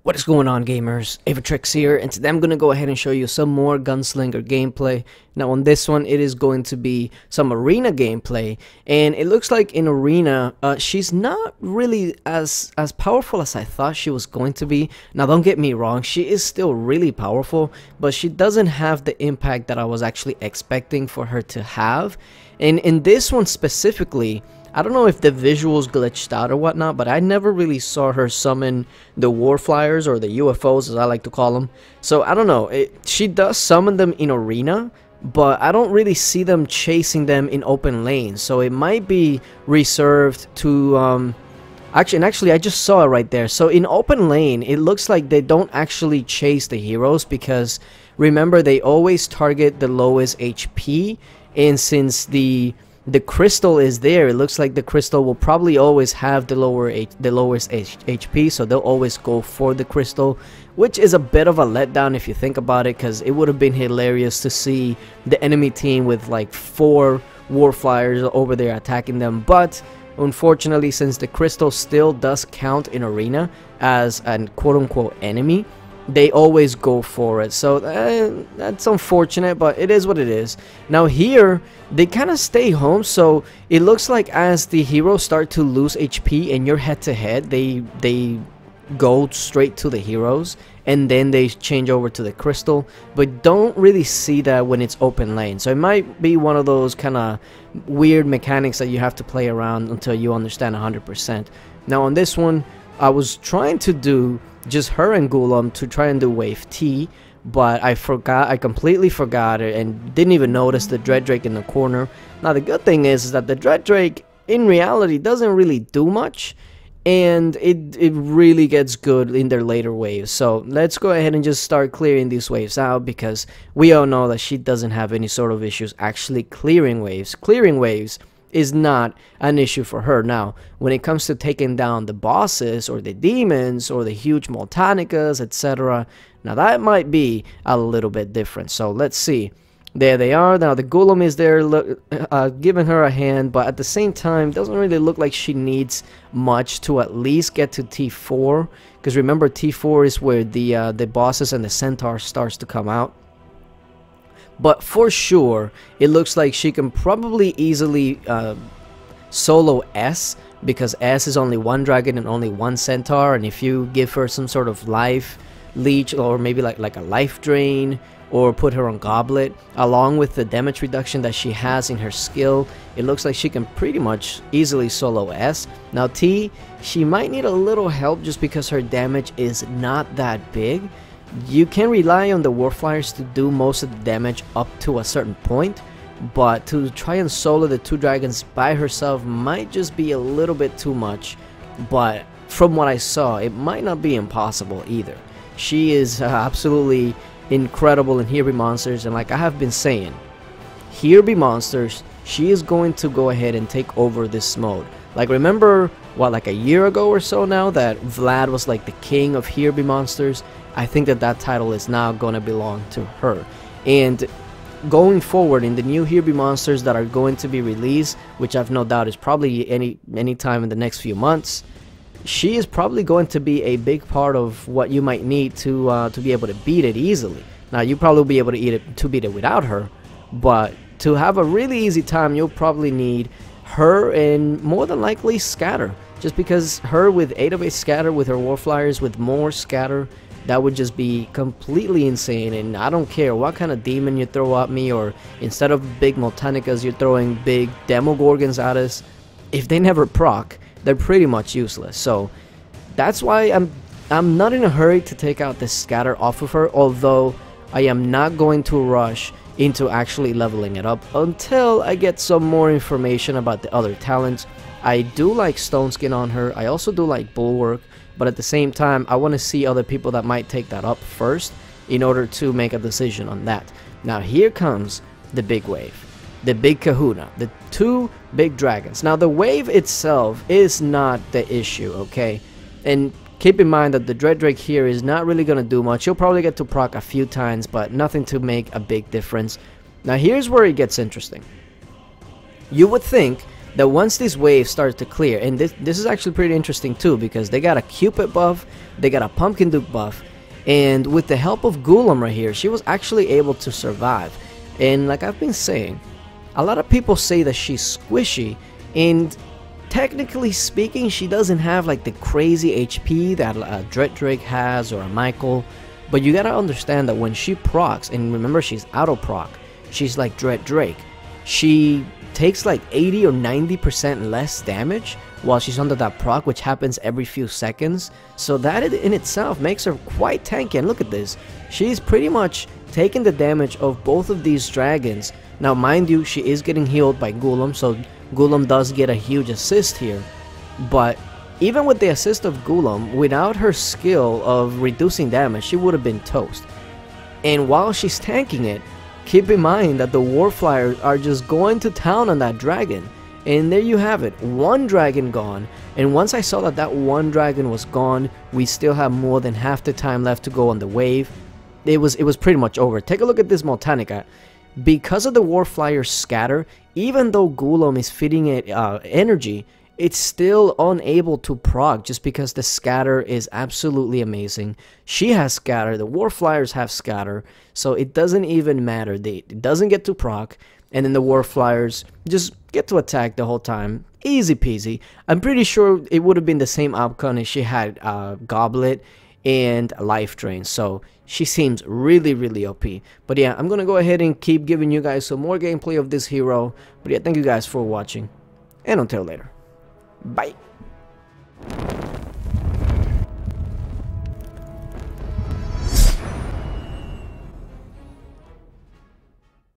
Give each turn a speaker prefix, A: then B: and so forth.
A: What is going on, gamers? Aevatrex here, and today I'm going to go ahead and show you some more Gunslinger gameplay. Now on this one, it is going to be some arena gameplay, and it looks like in arena, she's not really as powerful as I thought she was going to be. Now don't get me wrong, she is still really powerful, but she doesn't have the impact that I was actually expecting for her to have. And in this one specifically, I don't know if the visuals glitched out or whatnot, but I never really saw her summon the warflyers or the UFOs, as I like to call them. So I don't know, she does summon them in arena, but I don't really see them chasing them in open lanes. So it might be reserved to actually I just saw it right there. So in open lane, it looks like they don't actually chase the heroes, because remember, they always target the lowest HP, and since the crystal is there, it looks like the crystal will probably always have the lowest HP, so they'll always go for the crystal, which is a bit of a letdown if you think about it, because it would have been hilarious to see the enemy team with like 4 warflyers over there attacking them. But unfortunately, since the crystal still does count in arena as an quote-unquote enemy, they always go for it. So that's unfortunate, but it is what it is. Now here, they kind of stay home, so it looks like as the heroes start to lose HP and you're head to head, they go straight to the heroes, and then they change over to the crystal, but don't really see that when it's open lane. So it might be one of those kind of weird mechanics that you have to play around until you understand 100%. Now on this one, I was trying to do just her and Gulam to try and do wave T, but I completely forgot it and didn't even notice the Dread Drake in the corner. Now the good thing is that the Dread Drake in reality doesn't really do much, and it really gets good in their later waves. So let's go ahead and just start clearing these waves out, because we all know that she doesn't have any sort of issues actually clearing waves. Clearing waves is not an issue for her. Now when it comes to taking down the bosses or the demons or the huge Multanicas, etc., now that might be a little bit different. So let's see. There they are. Now the Golem is there, giving her a hand, but at the same time doesn't really look like she needs much to at least get to T4, because remember, T4 is where the bosses and the centaur starts to come out. But for sure, it looks like she can probably easily solo S, because S is only 1 dragon and only 1 centaur, and if you give her some sort of life leech, or maybe like a life drain, or put her on goblet, along with the damage reduction that she has in her skill, it looks like she can pretty much easily solo S. Now T, she might need a little help just because her damage is not that big. You can rely on the warflyers to do most of the damage up to a certain point, but to try and solo the 2 dragons by herself might just be a little bit too much. But from what I saw, it might not be impossible either. She is absolutely incredible in Here Be Monsters, and like I have been saying, Here Be Monsters, she is going to go ahead and take over this mode. Like, remember what, like a year ago or so now, that Vlad was like the king of Here Be Monsters? I think that title is now going to belong to her. And going forward in the new Here Be Monsters that are going to be released, which I've no doubt is probably any time in the next few months, she is probably going to be a big part of what you might need to be able to beat it easily. Now you probably will be able to beat it without her, but to have a really easy time, you'll probably need her and more than likely Scatter, just because her with 8 of 8 Scatter, with her warflyers with more Scatter, that would just be completely insane. And I don't care what kind of demon you throw at me, or instead of big Multanicas you're throwing big Demogorgons at us, if they never proc, they're pretty much useless. So that's why I'm not in a hurry to take out the Scatter off of her, although I am not going to rush into actually leveling it up until I get some more information about the other talents. I do like Stone Skin on her, I also do like Bulwark, but at the same time I want to see other people that might take that up first in order to make a decision on that. Now here comes the big wave, the big kahuna, the 2 big dragons. Now the wave itself is not the issue, okay? And keep in mind that the Dread Drake here is not really going to do much. You'll probably get to proc a few times, but nothing to make a big difference. Now here's where it gets interesting. You would think that once these waves start to clear, and this is actually pretty interesting too, because they got a Cupid buff, they got a Pumpkin Duke buff, and with the help of Gulam right here, she was actually able to survive. And like I've been saying, a lot of people say that she's squishy, and technically speaking, she doesn't have like the crazy HP that a Dread Drake has or a Michael, but you gotta understand that when she procs, and remember she's auto proc, she's like Dread Drake, she takes like 80 or 90% less damage while she's under that proc, which happens every few seconds. So that in itself makes her quite tanky. And look at this, she's pretty much taking the damage of both of these dragons. Now mind you, she is getting healed by Gulam, so Gulam does get a huge assist here. But even with the assist of Gulam, without her skill of reducing damage, she would have been toast. And while she's tanking it, keep in mind that the Warflyers are just going to town on that dragon. And there you have it, one dragon gone. And once I saw that that one dragon was gone, we still have more than half the time left to go on the wave. It was pretty much over. Take a look at this Moltanica. Because of the Warflyers scatter, even though Gulam is feeding it energy, it's still unable to proc just because the scatter is absolutely amazing. She has scatter, the Warflyers have scatter, so it doesn't even matter. It doesn't get to proc, and then the Warflyers just get to attack the whole time. Easy peasy. I'm pretty sure it would have been the same outcome if she had Goblet and Life Drain, so she seems really OP. But yeah, I'm gonna go ahead and keep giving you guys some more gameplay of this hero. But yeah, thank you guys for watching, and until later. Bye.